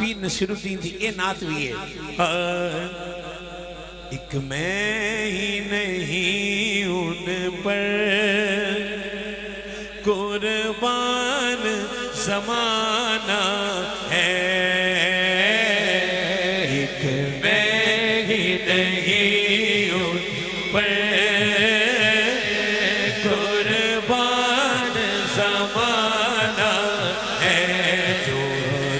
पीर नसीरुद्दीन दी ये नात भी है। एक मैं ही नहीं उन पर कुर्बान ज़माना है। एक मैं ही नहीं उन पर कुर्बान ज़माना है। जो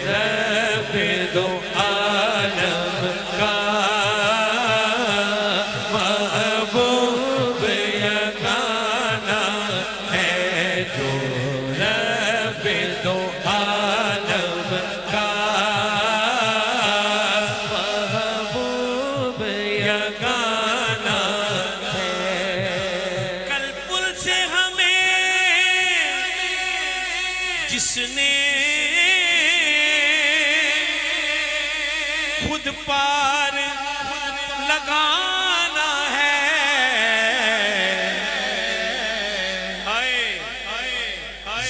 रब दो आलम का महबूब यगाना है। जो रब दो आलम का महबूब यगाना है। कल पुल से हमें जिसने खुद पार लगाना है।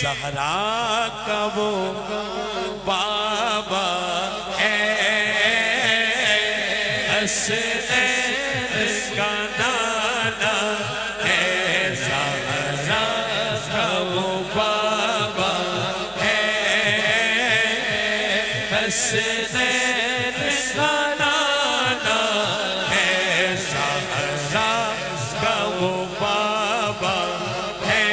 ज़हरा का वो बाबा है। हसनैन का नाना है। ज़हरा का वो बाबा है। हसनैन का नाना है। ज़हरा का वो बाबा है।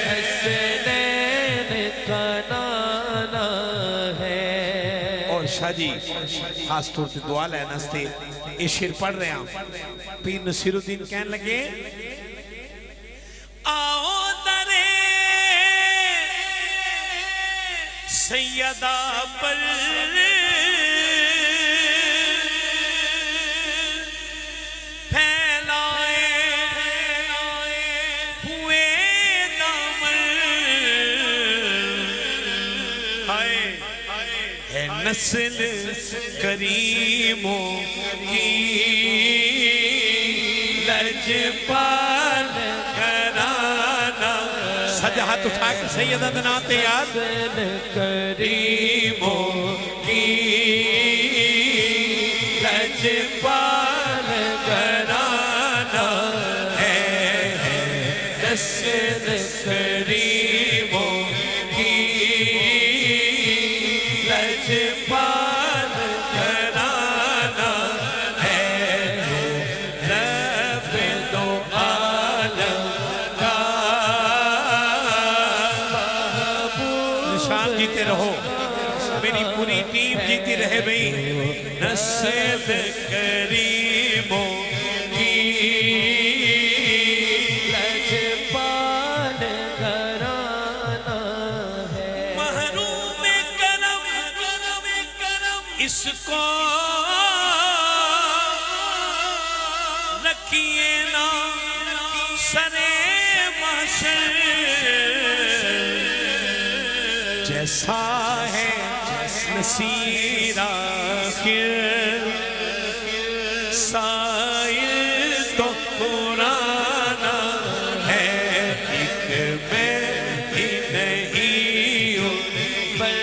हसनैन का नाना है। और शाह जी खास तौर से दुआ लेने से ये शेर पढ़ रहे हैं। पीर नसीरुद्दीन कहने लगे, आओ दरे सैयदा पर फैलाए हुए दामन। है नस्ल करीमों की लजपाल घराना। सजा हाथ उठा के सैयदा दनाते याद करीमों की लजपाल घराना है। नस्ल करीमों की लजपाल घराना है। रब दो आलम का निशान जीते रहो, मेरी पूरी टीम जीती रहे भाई। नस्ल करीमों की लजपाल घराना है। महरूम करम इसको रखिए ना सरे महशर। जैसा है नसीरा आखिर साइल तो पुराना है। एक मैं ही नहीं उन पर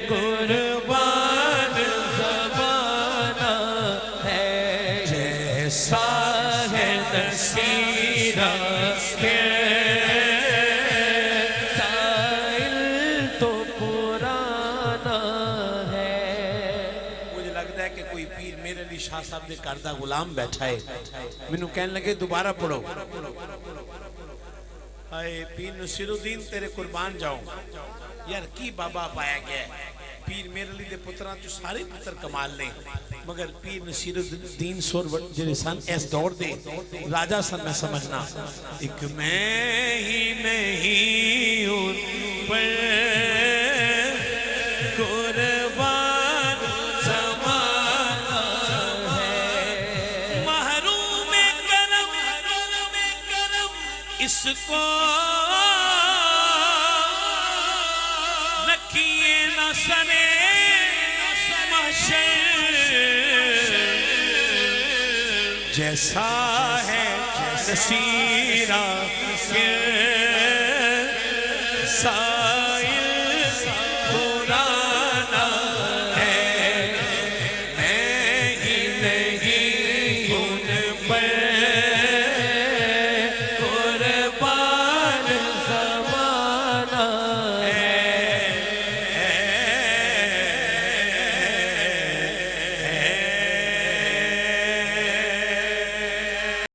कुर्बान ज़माना है। जैसा है नसीरा साइल तो पुराना है। मुझे लगता है कि कोई पीर मेरे लिए शाह साहब ने करदा गुलाम बैठा है। मैनू कहने लगे दोबारा पढ़ो। हाय पीर नसीरुद्दीन तेरे कुर्बान जाओ। यार की बाबा पाया गया है। पीर मेरे लिए दे पुत्रां चो सारे पुत्र कमाल ने, मगर पीर नसीरुद्दीन सोर जेड़े सन इस दौर दे राजा सन। मैं समझना एक मैं ही नहीं उन पर कुर्बान ज़माना है। महरूम करम इसको रखिए न सरे जैसा है नसीरा के साथ